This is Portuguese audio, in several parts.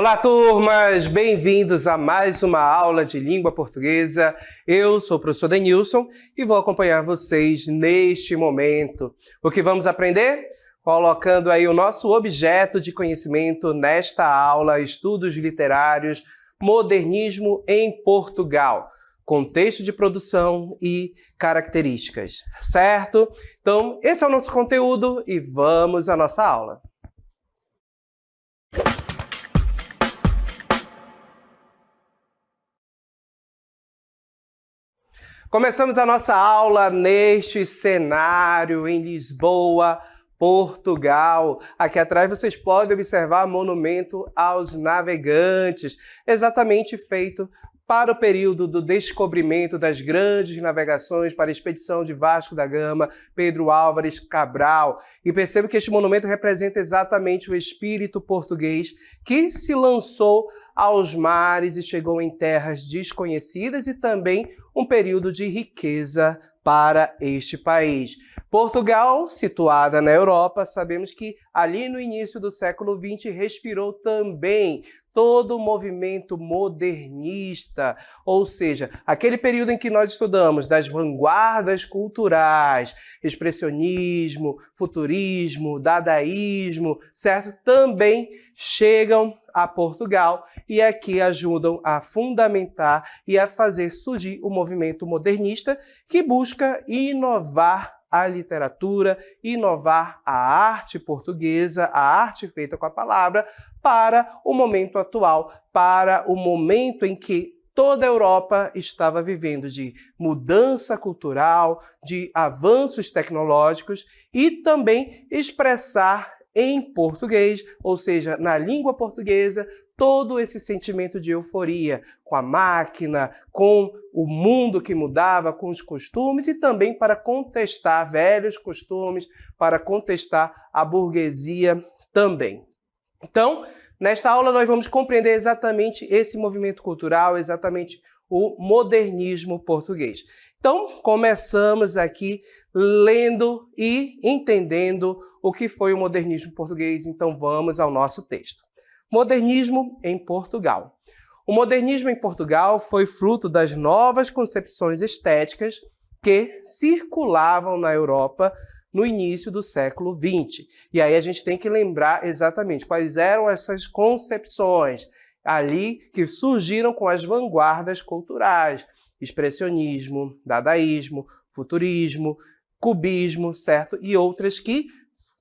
Olá, turmas! Bem-vindos a mais uma aula de língua portuguesa. Eu sou o professor Denilson e vou acompanhar vocês neste momento. O que vamos aprender? Colocando aí o nosso objeto de conhecimento nesta aula, Estudos Literários, Modernismo em Portugal, contexto de produção e características, certo? Então, esse é o nosso conteúdo e vamos à nossa aula. Começamos a nossa aula neste cenário em Lisboa, Portugal. Aqui atrás vocês podem observar o monumento aos navegantes, exatamente feito para o período do descobrimento das grandes navegações para a expedição de Vasco da Gama, Pedro Álvares Cabral. E percebo que este monumento representa exatamente o espírito português que se lançou aos mares e chegou em terras desconhecidas e também um período de riqueza para este país. Portugal, situada na Europa, sabemos que ali no início do século XX respirou também todo o movimento modernista, ou seja, aquele período em que nós estudamos das vanguardas culturais, expressionismo, futurismo, dadaísmo, certo? Também chegam a Portugal e aqui ajudam a fundamentar e a fazer surgir o movimento modernista que busca inovar a literatura, inovar a arte portuguesa, a arte feita com a palavra, para o momento atual, para o momento em que toda a Europa estava vivendo de mudança cultural, de avanços tecnológicos e também expressar em português, ou seja, na língua portuguesa, todo esse sentimento de euforia com a máquina, com o mundo que mudava, com os costumes e também para contestar velhos costumes, para contestar a burguesia também. Então, nesta aula nós vamos compreender exatamente esse movimento cultural, exatamente o modernismo português. Então, começamos aqui lendo e entendendo o que foi o modernismo português. Então, vamos ao nosso texto. Modernismo em Portugal. O modernismo em Portugal foi fruto das novas concepções estéticas que circulavam na Europa no início do século XX. E aí a gente tem que lembrar exatamente quais eram essas concepções ali que surgiram com as vanguardas culturais, expressionismo, dadaísmo, futurismo, cubismo, certo? E outras que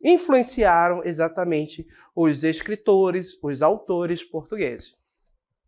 influenciaram exatamente os escritores, os autores portugueses.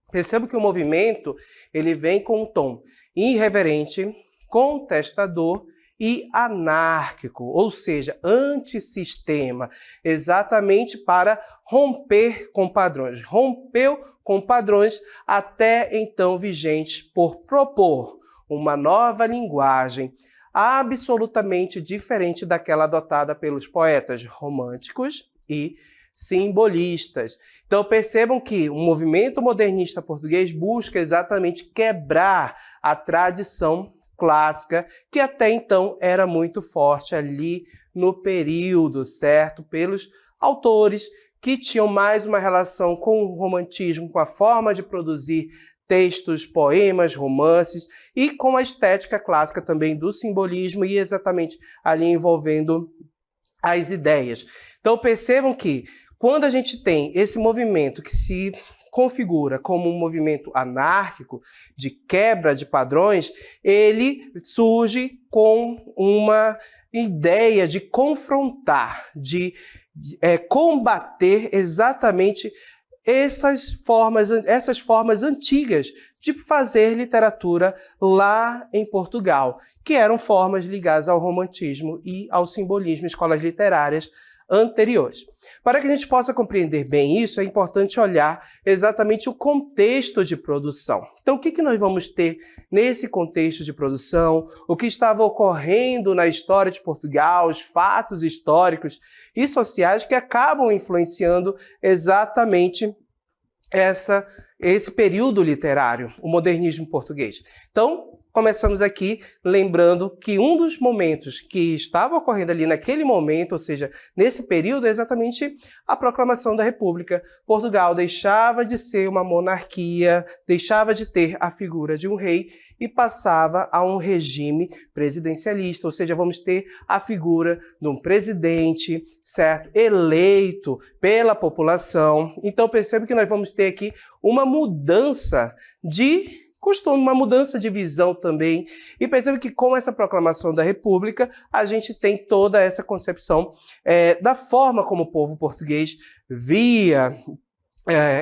Percebo que o movimento ele vem com um tom irreverente, contestador e anárquico, ou seja, antissistema, exatamente para romper com padrões. Rompeu com padrões até então vigentes por propor uma nova linguagem absolutamente diferente daquela adotada pelos poetas românticos e simbolistas. Então percebam que o movimento modernista português busca exatamente quebrar a tradição clássica que até então era muito forte ali no período, certo? Pelos autores que tinham mais uma relação com o romantismo, com a forma de produzir textos, poemas, romances e com a estética clássica também do simbolismo e exatamente ali envolvendo as ideias. Então percebam que quando a gente tem esse movimento que se configura como um movimento anárquico, de quebra de padrões, ele surge com uma ideia de confrontar, de combater exatamente essas formas antigas de fazer literatura lá em Portugal, que eram formas ligadas ao romantismo e ao simbolismo, escolas literárias anteriores. Para que a gente possa compreender bem isso, é importante olhar exatamente o contexto de produção. Então, o que nós vamos ter nesse contexto de produção? O que estava ocorrendo na história de Portugal, os fatos históricos e sociais que acabam influenciando exatamente esse período literário, o modernismo português. Então, começamos aqui lembrando que um dos momentos que estava ocorrendo ali naquele momento, ou seja, nesse período, é exatamente a proclamação da República. Portugal deixava de ser uma monarquia, deixava de ter a figura de um rei e passava a um regime presidencialista, ou seja, vamos ter a figura de um presidente, certo, eleito pela população. Então perceba que nós vamos ter aqui uma mudança de costume, uma mudança de visão também. E perceba que com essa proclamação da República, a gente tem toda essa concepção da forma como o povo português via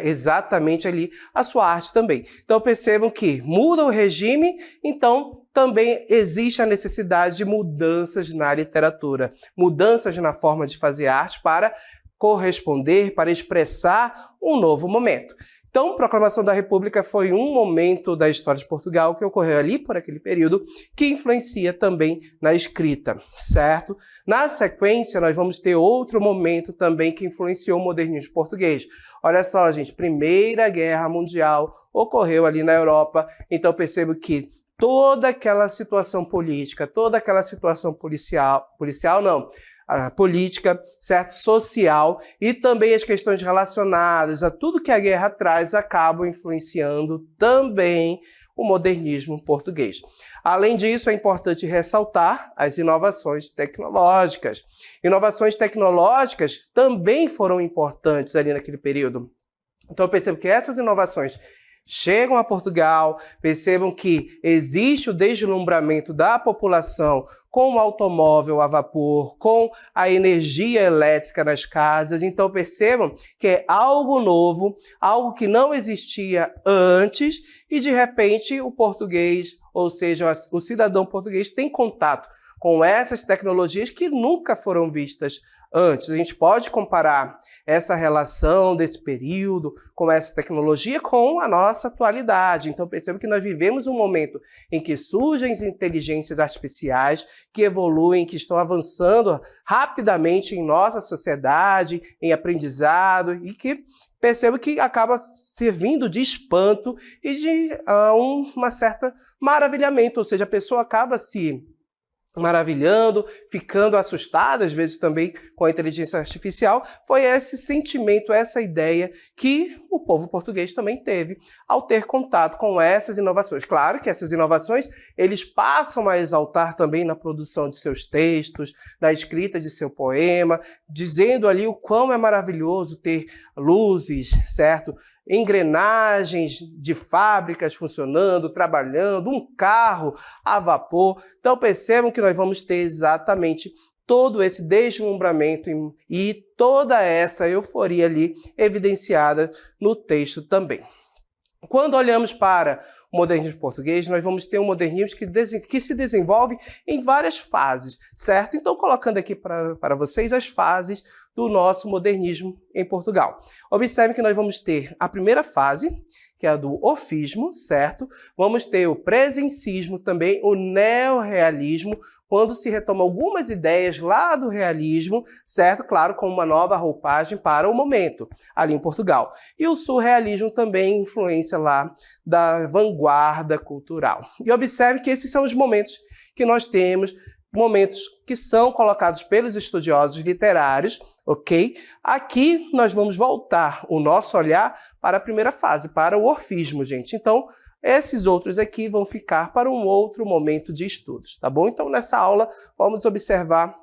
exatamente ali a sua arte também. Então percebam que muda o regime, então também existe a necessidade de mudanças na literatura, mudanças na forma de fazer arte para corresponder, para expressar um novo momento. Então, a proclamação da República foi um momento da história de Portugal que ocorreu ali por aquele período, que influencia também na escrita, certo? Na sequência, nós vamos ter outro momento também que influenciou o modernismo português. Olha só, gente, Primeira Guerra Mundial ocorreu ali na Europa, então percebo que toda aquela situação política, toda aquela situação política, certo? Social e também as questões relacionadas a tudo que a guerra traz acabam influenciando também o modernismo português. Além disso, é importante ressaltar as inovações tecnológicas. Inovações tecnológicas também foram importantes ali naquele período. Então eu percebo que essas inovações chegam a Portugal, percebam que existe o deslumbramento da população com o automóvel a vapor, com a energia elétrica nas casas. Então percebam que é algo novo, algo que não existia antes e de repente o português, ou seja, o cidadão português tem contato com essas tecnologias que nunca foram vistas antes. A gente pode comparar essa relação desse período com essa tecnologia com a nossa atualidade. Então perceba que nós vivemos um momento em que surgem as inteligências artificiais, que evoluem, que estão avançando rapidamente em nossa sociedade, em aprendizado, e que percebo que acaba servindo de espanto e de uma certa maravilhamento, ou seja, a pessoa acaba se maravilhando, ficando assustada, às vezes também com a inteligência artificial. Foi esse sentimento, essa ideia que o povo português também teve ao ter contato com essas inovações. Claro que essas inovações eles passam a exaltar também na produção de seus textos, na escrita de seu poema, dizendo ali o quão é maravilhoso ter luzes, certo? Engrenagens de fábricas funcionando, trabalhando, um carro a vapor. Então percebam que nós vamos ter exatamente todo esse deslumbramento e toda essa euforia ali evidenciada no texto também. Quando olhamos para o modernismo português, nós vamos ter um modernismo que se desenvolve em várias fases, certo? Então, colocando aqui para vocês as fases do nosso modernismo em Portugal. Observe que nós vamos ter a primeira fase, que é a do orfismo, certo? Vamos ter o presencismo também, o neorrealismo, quando se retoma algumas ideias lá do realismo, certo? Claro, com uma nova roupagem para o momento, ali em Portugal. E o surrealismo também, influência lá da vanguarda cultural. E observe que esses são os momentos que nós temos, momentos que são colocados pelos estudiosos literários, ok? Aqui nós vamos voltar o nosso olhar para a primeira fase, para o orfismo, gente. Então, esses outros aqui vão ficar para um outro momento de estudos, tá bom? Então, nessa aula, vamos observar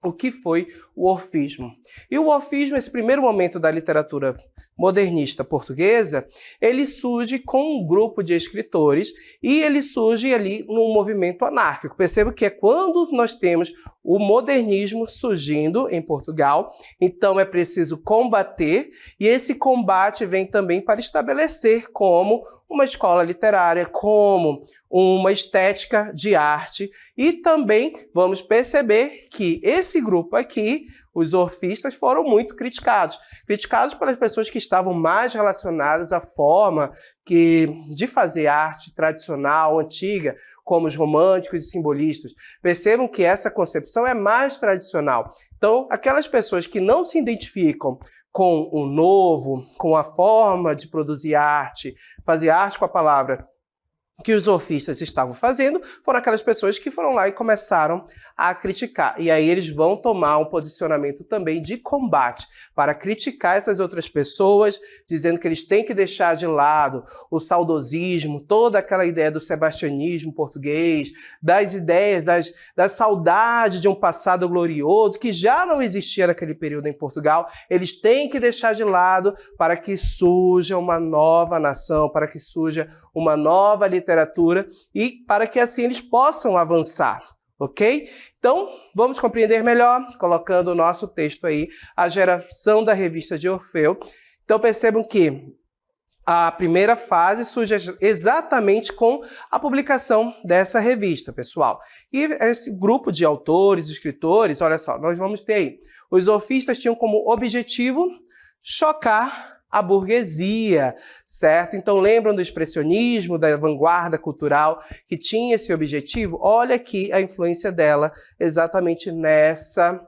o que foi o orfismo. E o orfismo, esse primeiro momento da literatura modernista portuguesa, ele surge com um grupo de escritores e ele surge ali num movimento anárquico. Perceba que é quando nós temos o modernismo surgindo em Portugal, então é preciso combater, e esse combate vem também para estabelecer como uma escola literária, como uma estética de arte, e também vamos perceber que esse grupo aqui, os orfistas, foram muito criticados pelas pessoas que estavam mais relacionadas à forma de fazer arte tradicional, antiga, como os românticos e simbolistas. Percebam que essa concepção é mais tradicional. Então, aquelas pessoas que não se identificam com o novo, com a forma de produzir arte, fazer arte com a palavra que os sofistas estavam fazendo foram aquelas pessoas que foram lá e começaram a criticar. E aí eles vão tomar um posicionamento também de combate para criticar essas outras pessoas, dizendo que eles têm que deixar de lado o saudosismo, toda aquela ideia do sebastianismo português, das ideias, da saudade de um passado glorioso que já não existia naquele período em Portugal. Eles têm que deixar de lado para que surja uma nova nação, para que surja uma nova literatura e para que assim eles possam avançar, ok? Então, vamos compreender melhor, colocando o nosso texto aí, a geração da revista de Orfeu. Então, percebam que a primeira fase surge exatamente com a publicação dessa revista, pessoal. E esse grupo de autores, escritores, olha só, nós vamos ter aí. Os sofistas tinham como objetivo chocar a burguesia, certo? Então lembram do expressionismo, da vanguarda cultural que tinha esse objetivo? Olha aqui a influência dela exatamente nessa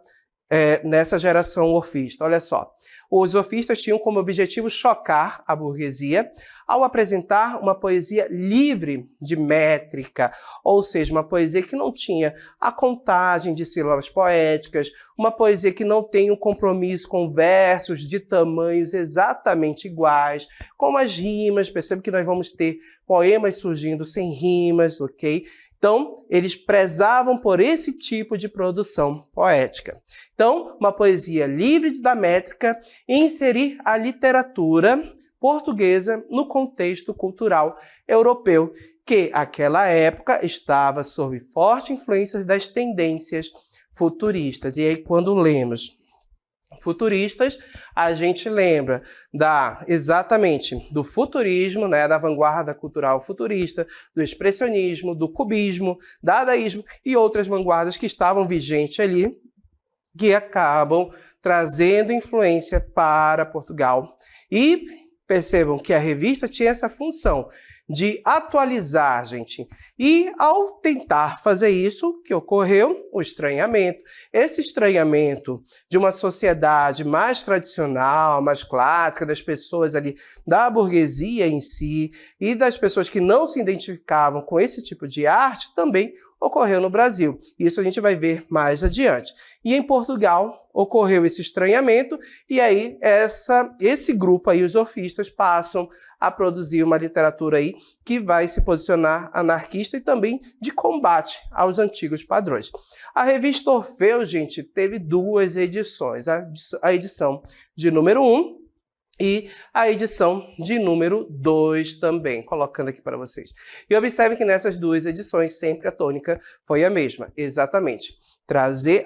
geração orfista. Olha só. Os sofistas tinham como objetivo chocar a burguesia ao apresentar uma poesia livre de métrica, ou seja, uma poesia que não tinha a contagem de sílabas poéticas, uma poesia que não tem um compromisso com versos de tamanhos exatamente iguais, com as rimas. Percebe que nós vamos ter poemas surgindo sem rimas, ok? Então, eles prezavam por esse tipo de produção poética. Então, uma poesia livre da métrica e inserir a literatura portuguesa no contexto cultural europeu, que, naquela época, estava sob forte influência das tendências futuristas. E aí, quando lemos futuristas, a gente lembra exatamente do futurismo, né, da vanguarda cultural futurista, do expressionismo, do cubismo, dadaísmo e outras vanguardas que estavam vigentes ali, que acabam trazendo influência para Portugal. E percebam que a revista tinha essa função de atualizar, gente. E ao tentar fazer isso, que ocorreu o estranhamento. Esse estranhamento de uma sociedade mais tradicional, mais clássica, das pessoas ali, da burguesia em si, e das pessoas que não se identificavam com esse tipo de arte, também ocorreu no Brasil. Isso a gente vai ver mais adiante. E em Portugal ocorreu esse estranhamento, e aí esse grupo aí, os orfistas, passam a produzir uma literatura aí que vai se posicionar anarquista e também de combate aos antigos padrões. A revista Orfeu, gente, teve 2 edições, a edição de número 1 e a edição de número 2 também, colocando aqui para vocês. E observe que nessas 2 edições sempre a tônica foi a mesma, exatamente.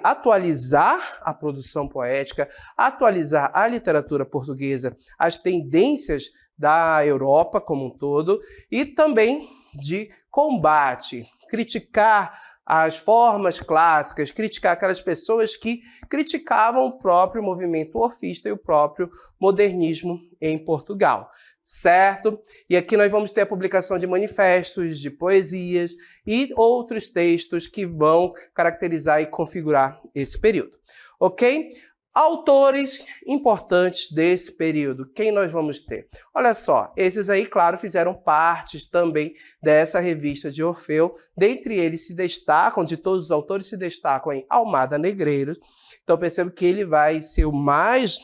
Atualizar a produção poética, atualizar a literatura portuguesa, as tendências da Europa como um todo, e também de combate, criticar as formas clássicas, criticar aquelas pessoas que criticavam o próprio movimento orfista e o próprio modernismo em Portugal, certo? E aqui nós vamos ter a publicação de manifestos, de poesias e outros textos que vão caracterizar e configurar esse período, ok? Autores importantes desse período, quem nós vamos ter? Olha só, esses aí, claro, fizeram parte também dessa revista de Orfeu. Dentre eles se destacam, de todos os autores se destacam em Almada Negreiros. Então percebo que ele vai ser o mais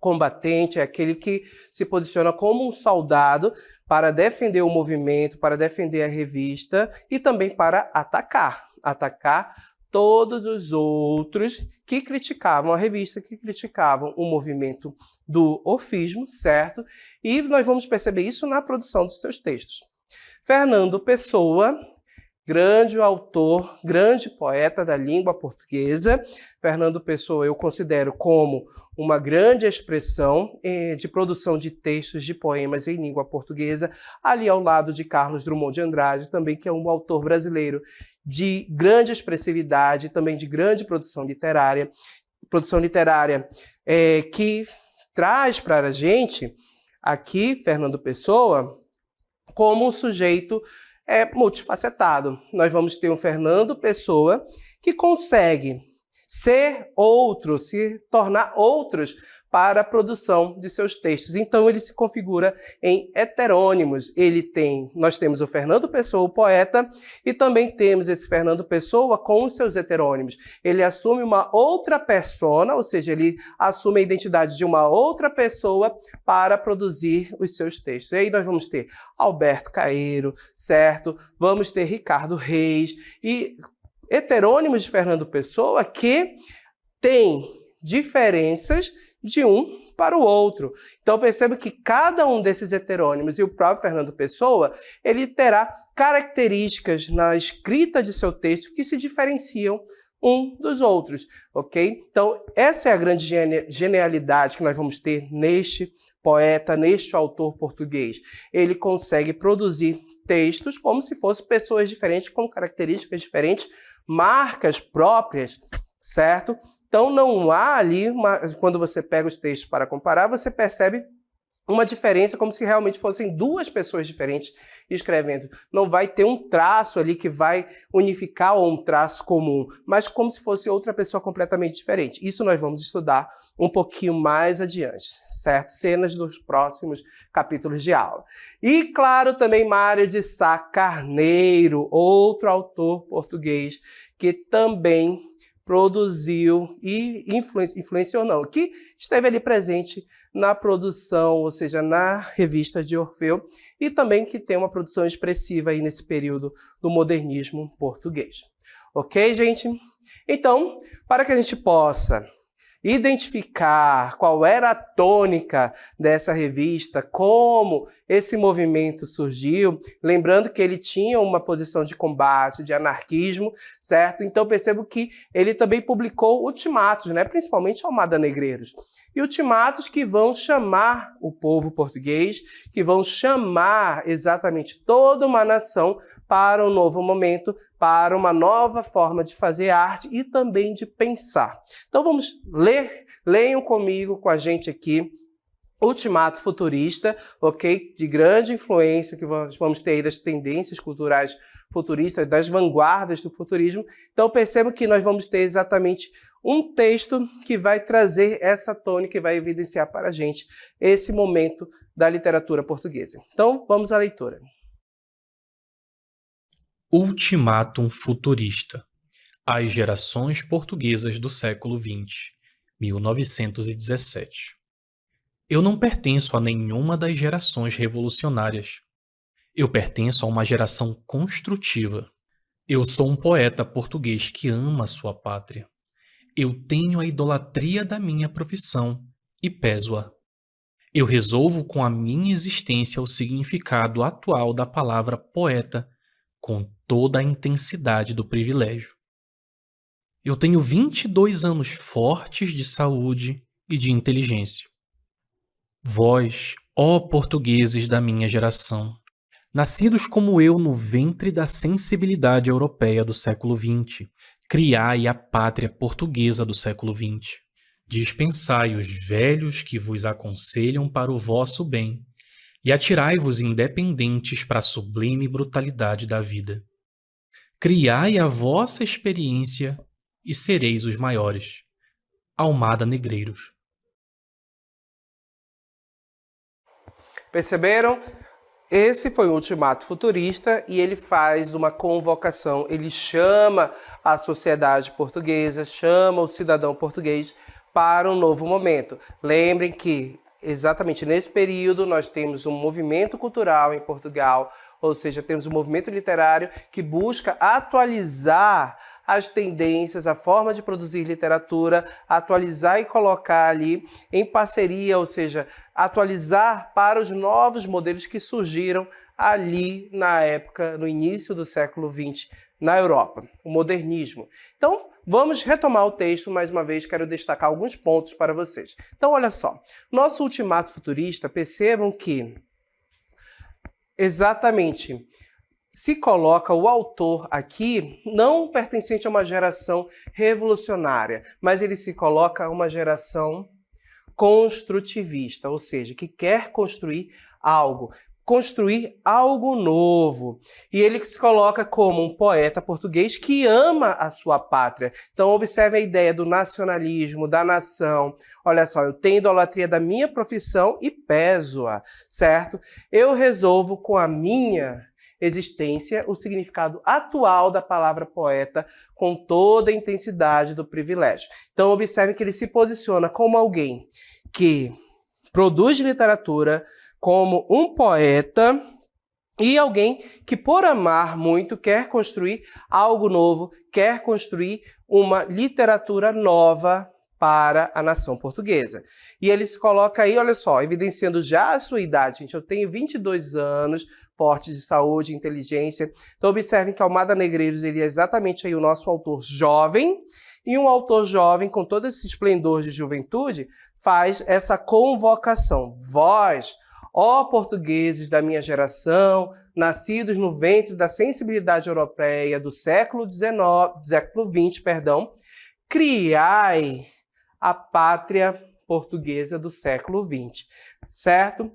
combatente, é aquele que se posiciona como um soldado para defender o movimento, para defender a revista e também para atacar todos os outros que criticavam a revista, que criticavam o movimento do orfismo, certo? E nós vamos perceber isso na produção dos seus textos. Fernando Pessoa, grande autor, grande poeta da língua portuguesa. Fernando Pessoa eu considero como uma grande expressão de produção de textos, de poemas em língua portuguesa, ali ao lado de Carlos Drummond de Andrade, também que é um autor brasileiro de grande expressividade, também de grande produção literária que traz para a gente, aqui, Fernando Pessoa, como um sujeito multifacetado. Nós vamos ter um Fernando Pessoa que consegue ser outro, se tornar outros para a produção de seus textos. Então ele se configura em heterônimos. Nós temos o Fernando Pessoa, o poeta, e também temos esse Fernando Pessoa com os seus heterônimos. Ele assume uma outra persona, ou seja, ele assume a identidade de uma outra pessoa para produzir os seus textos. E aí nós vamos ter Alberto Caeiro, certo? Vamos ter Ricardo Reis e heterônimos de Fernando Pessoa que têm diferenças de um para o outro. Então perceba que cada um desses heterônimos e o próprio Fernando Pessoa, ele terá características na escrita de seu texto que se diferenciam um dos outros, ok? Então essa é a grande genialidade que nós vamos ter neste poeta, neste autor português. Ele consegue produzir textos como se fossem pessoas diferentes, com características diferentes, marcas próprias, certo? Então não há ali, quando você pega os textos para comparar, você percebe uma diferença como se realmente fossem duas pessoas diferentes escrevendo. Não vai ter um traço ali que vai unificar ou um traço comum, mas como se fosse outra pessoa completamente diferente. Isso nós vamos estudar um pouquinho mais adiante, certo? Cenas dos próximos capítulos de aula. E, claro, também Mário de Sá Carneiro, outro autor português que também produziu e influenciou, que esteve ali presente na produção, ou seja, na revista de Orfeu, e também que tem uma produção expressiva aí nesse período do modernismo português. Ok, gente? Então, para que a gente possa identificar qual era a tônica dessa revista, como esse movimento surgiu, lembrando que ele tinha uma posição de combate, de anarquismo, certo? Então percebo que ele também publicou ultimatos, né? Principalmente Almada Negreiros. E ultimatos que vão chamar o povo português, que vão chamar exatamente toda uma nação para um novo momento, para uma nova forma de fazer arte e também de pensar. Então vamos ler, leiam comigo, com a gente aqui, Ultimato Futurista, ok? De grande influência que vamos ter aí das tendências culturais futuristas, das vanguardas do futurismo. Então percebam que nós vamos ter exatamente um texto que vai trazer essa tônica e vai evidenciar para a gente esse momento da literatura portuguesa. Então vamos à leitura. Ultimátum Futurista. As gerações portuguesas do século XX, 1917. Eu não pertenço a nenhuma das gerações revolucionárias. Eu pertenço a uma geração construtiva. Eu sou um poeta português que ama sua pátria. Eu tenho a idolatria da minha profissão e peso-a. Eu resolvo com a minha existência o significado atual da palavra poeta com toda a intensidade do privilégio. Eu tenho 22 anos fortes de saúde e de inteligência. Vós, ó portugueses da minha geração, nascidos como eu no ventre da sensibilidade europeia do século XX, criai a pátria portuguesa do século XX. Dispensai os velhos que vos aconselham para o vosso bem, e atirai-vos independentes para a sublime brutalidade da vida. Criai a vossa experiência e sereis os maiores. Almada Negreiros. Perceberam? Esse foi o Ultimato Futurista e ele faz uma convocação, ele chama a sociedade portuguesa, chama o cidadão português para um novo momento. Lembrem que exatamente nesse período nós temos um movimento cultural em Portugal, ou seja, temos um movimento literário que busca atualizar as tendências, a forma de produzir literatura, atualizar e colocar ali em parceria, ou seja, atualizar para os novos modelos que surgiram ali na época, no início do século XX, na Europa, o modernismo. Então, vamos retomar o texto, mais uma vez, quero destacar alguns pontos para vocês. Então, olha só, nosso Ultimato Futurista, percebam que exatamente se coloca o autor aqui não pertencente a uma geração revolucionária, mas ele se coloca a uma geração construtivista, ou seja, que quer construir algo. construir algo novo. E ele se coloca como um poeta português que ama a sua pátria. Então, observe a ideia do nacionalismo, da nação. Olha só, eu tenho idolatria da minha profissão e peso-a, certo? Eu resolvo com a minha existência o significado atual da palavra poeta com toda a intensidade do privilégio. Então, observe que ele se posiciona como alguém que produz literatura, como um poeta e alguém que, por amar muito, quer construir algo novo, quer construir uma literatura nova para a nação portuguesa. E ele se coloca aí, olha só, evidenciando já a sua idade. Gente, eu tenho 22 anos, forte de saúde e inteligência. Então, observem que Almada Negreiros ele é exatamente aí o nosso autor jovem, e um autor jovem, com todo esse esplendor de juventude, faz essa convocação. Vós, ó portugueses da minha geração, nascidos no ventre da sensibilidade europeia do século XX, criai a pátria portuguesa do século XX, certo?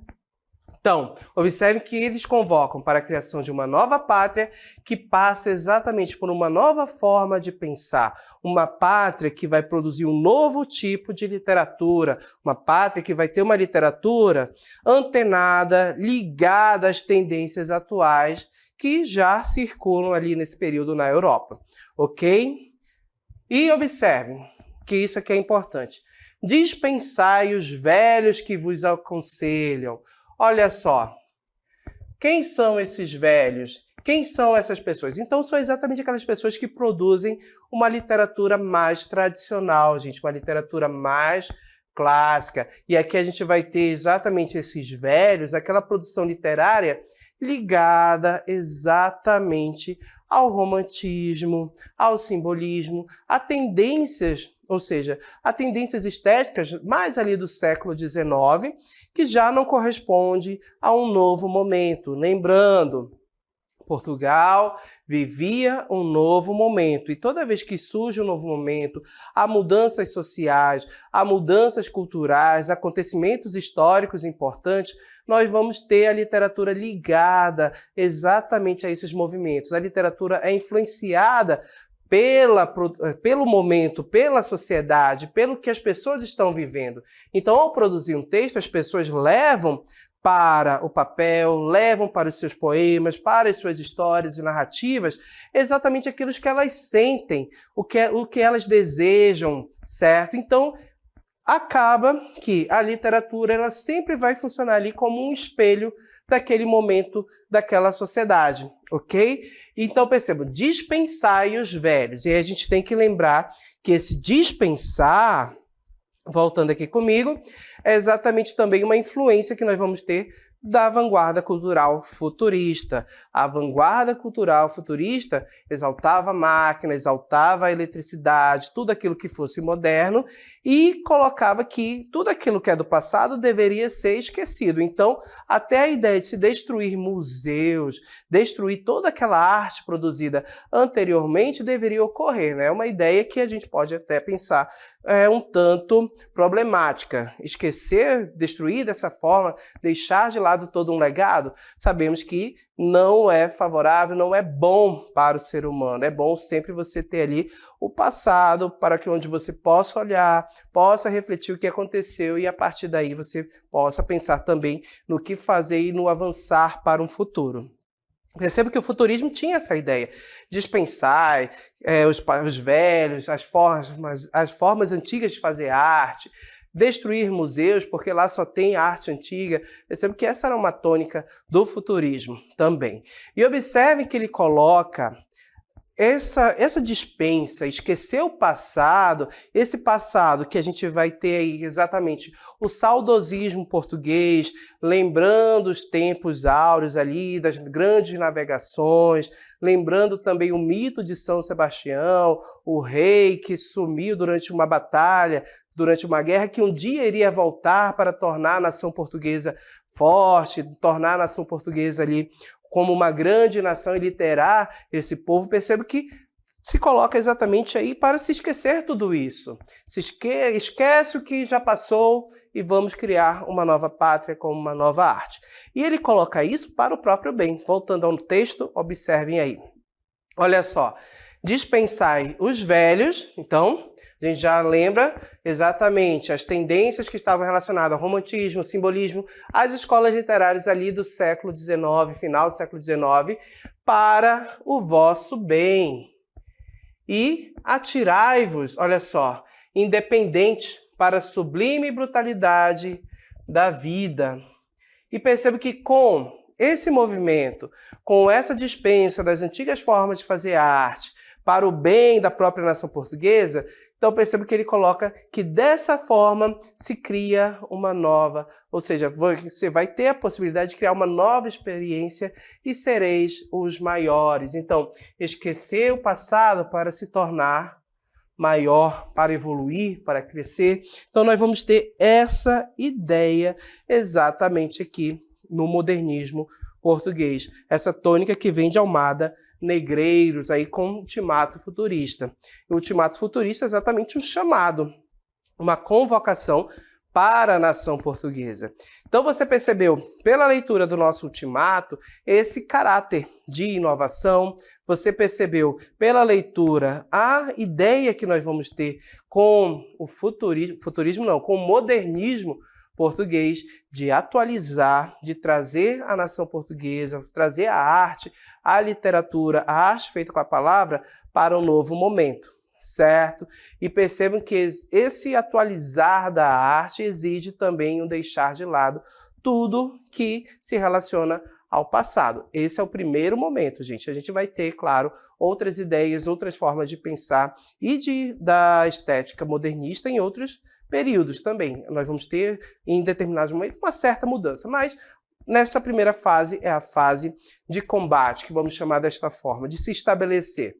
Então, observe que eles convocam para a criação de uma nova pátria que passa exatamente por uma nova forma de pensar, uma pátria que vai produzir um novo tipo de literatura, uma pátria que vai ter uma literatura antenada, ligada às tendências atuais que já circulam ali nesse período na Europa, ok? E observem que isso aqui é importante. Dispensai os velhos que vos aconselham. Olha só, quem são esses velhos? Quem são essas pessoas? Então, são exatamente aquelas pessoas que produzem uma literatura mais tradicional, gente, uma literatura mais clássica. E aqui a gente vai ter exatamente esses velhos, aquela produção literária ligada exatamente ao romantismo, ao simbolismo, a tendências, ou seja, a tendências estéticas mais ali do século XIX, que já não corresponde a um novo momento. Lembrando, Portugal vivia um novo momento, e toda vez que surge um novo momento, há mudanças sociais, há mudanças culturais, acontecimentos históricos importantes, nós vamos ter a literatura ligada exatamente a esses movimentos. A literatura é influenciada pelo momento, pela sociedade, pelo que as pessoas estão vivendo. Então, ao produzir um texto, as pessoas levam para o papel, levam para os seus poemas, para as suas histórias e narrativas, exatamente aquilo que elas sentem, o que elas desejam, certo? Então, acaba que a literatura ela sempre vai funcionar ali como um espelho daquele momento, daquela sociedade, ok? Então, perceba, dispensai os velhos. E aí a gente tem que lembrar que esse dispensar, voltando aqui comigo, é exatamente também uma influência que nós vamos ter da vanguarda cultural futurista. A vanguarda cultural futurista exaltava a máquina, exaltava a eletricidade, tudo aquilo que fosse moderno e colocava que tudo aquilo que é do passado deveria ser esquecido. Então, até a ideia de se destruir museus, destruir toda aquela arte produzida anteriormente deveria ocorrer, né? É uma ideia que a gente pode até pensar um tanto problemática. Esquecer, destruir dessa forma, deixar de lado todo um legado, sabemos que não é favorável, não é bom para o ser humano. É bom sempre você ter ali o passado para que onde você possa olhar, possa refletir o que aconteceu e a partir daí você possa pensar também no que fazer e no avançar para um futuro. Perceba que o futurismo tinha essa ideia, dispensar os velhos, as formas antigas de fazer arte, destruir museus, porque lá só tem arte antiga. Perceba que essa era uma tônica do futurismo também. E observe que ele coloca essa dispensa, esquecer o passado, esse passado que a gente vai ter aí exatamente o saudosismo português, lembrando os tempos áureos ali, das grandes navegações, lembrando também o mito de São Sebastião, o rei que sumiu durante uma batalha, durante uma guerra, que um dia iria voltar para tornar a nação portuguesa forte, tornar a nação portuguesa ali como uma grande nação e liderar esse povo. Percebo que se coloca exatamente aí para se esquecer tudo isso. Esquece o que já passou e vamos criar uma nova pátria com uma nova arte. E ele coloca isso para o próprio bem. Voltando ao texto, observem aí. Olha só, dispensai os velhos, então, a gente já lembra exatamente as tendências que estavam relacionadas ao romantismo, simbolismo, às escolas literárias ali do século XIX, final do século XIX, para o vosso bem. E atirai-vos, olha só, independente para a sublime brutalidade da vida. E percebo que com esse movimento, com essa dispensa das antigas formas de fazer arte para o bem da própria nação portuguesa, então percebo que ele coloca que dessa forma se cria uma nova, ou seja, você vai ter a possibilidade de criar uma nova experiência e sereis os maiores. Então, esquecer o passado para se tornar maior, para evoluir, para crescer. Então nós vamos ter essa ideia exatamente aqui no modernismo português. Essa tônica que vem de Almada Negreiros, aí com o Ultimato Futurista. O Ultimato Futurista é exatamente um chamado, uma convocação para a nação portuguesa. Então você percebeu, pela leitura do nosso Ultimato, esse caráter de inovação, você percebeu pela leitura a ideia que nós vamos ter com o com o modernismo português, de atualizar, de trazer a nação portuguesa, trazer a arte, a literatura, a arte feita com a palavra para um novo momento, certo? E percebam que esse atualizar da arte exige também um deixar de lado tudo que se relaciona ao passado. Esse é o primeiro momento, gente. A gente vai ter, claro, outras ideias, outras formas de pensar e da estética modernista em outros períodos também. Nós vamos ter, em determinados momentos, uma certa mudança, mas nesta primeira fase é a fase de combate, que vamos chamar desta forma, de se estabelecer.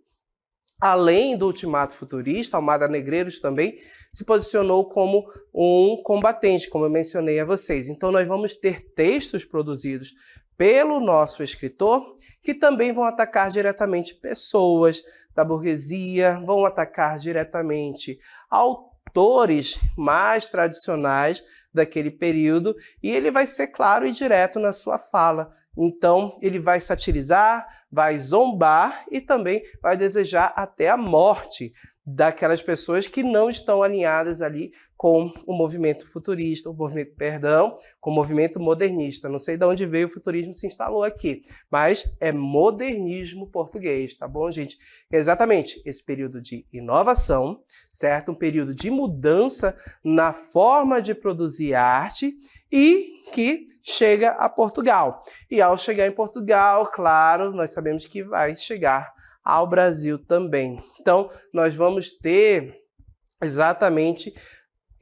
Além do Ultimato Futurista, Almada Negreiros também se posicionou como um combatente, como eu mencionei a vocês. Então nós vamos ter textos produzidos pelo nosso escritor que também vão atacar diretamente pessoas da burguesia, vão atacar diretamente autores mais tradicionais daquele período, e ele vai ser claro e direto na sua fala. Então, ele vai satirizar, vai zombar e também vai desejar até a morte daquelas pessoas que não estão alinhadas ali com o movimento futurista, com o movimento modernista. Não sei de onde veio o futurismo, se instalou aqui, mas é modernismo português, tá bom, gente? Exatamente, esse período de inovação, certo? Um período de mudança na forma de produzir arte e que chega a Portugal. E ao chegar em Portugal, claro, nós sabemos que vai chegar ao Brasil também. Então, nós vamos ter exatamente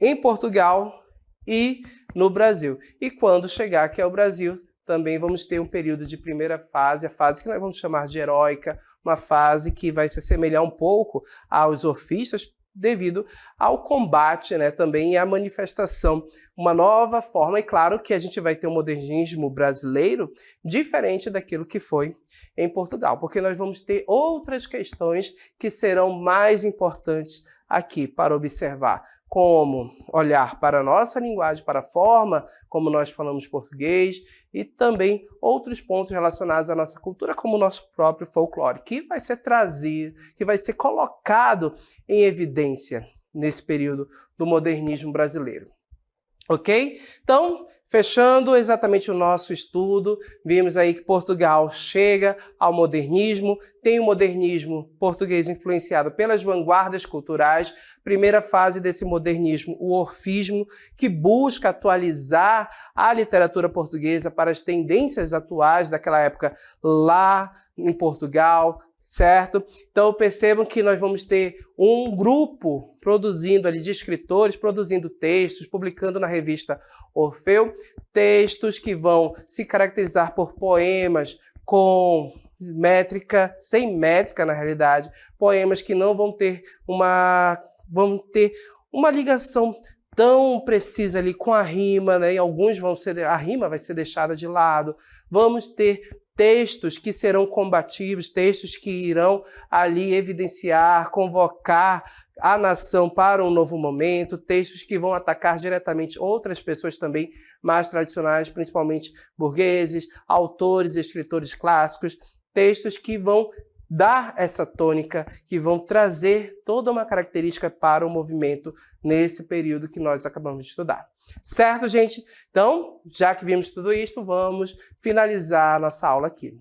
em Portugal e no Brasil. E quando chegar aqui ao Brasil, também vamos ter um período de primeira fase, a fase que nós vamos chamar de heróica, uma fase que vai se assemelhar um pouco aos orfistas, devido ao combate, né, também e à manifestação, uma nova forma, e claro que a gente vai ter um modernismo brasileiro diferente daquilo que foi em Portugal, porque nós vamos ter outras questões que serão mais importantes aqui para observar, como olhar para a nossa linguagem, para a forma como nós falamos português e também outros pontos relacionados à nossa cultura, como o nosso próprio folclore, que vai ser trazido, que vai ser colocado em evidência nesse período do modernismo brasileiro. Ok? Então, fechando exatamente o nosso estudo, vimos aí que Portugal chega ao modernismo, tem o modernismo português influenciado pelas vanguardas culturais, primeira fase desse modernismo, o orfismo, que busca atualizar a literatura portuguesa para as tendências atuais daquela época lá em Portugal, certo? Então percebam que nós vamos ter um grupo produzindo ali de escritores, produzindo textos, publicando na revista Orfeu, textos que vão se caracterizar por poemas com métrica, sem métrica na realidade, poemas que não vão ter uma ligação tão precisa ali com a rima, né? E alguns a rima vai ser deixada de lado. Vamos ter textos que serão combativos, textos que irão ali evidenciar, convocar a nação para um novo momento, textos que vão atacar diretamente outras pessoas também mais tradicionais, principalmente burgueses, autores e escritores clássicos, textos que vão dar essa tônica, que vão trazer toda uma característica para o movimento nesse período que nós acabamos de estudar. Certo, gente? Então, já que vimos tudo isso, vamos finalizar a nossa aula aqui.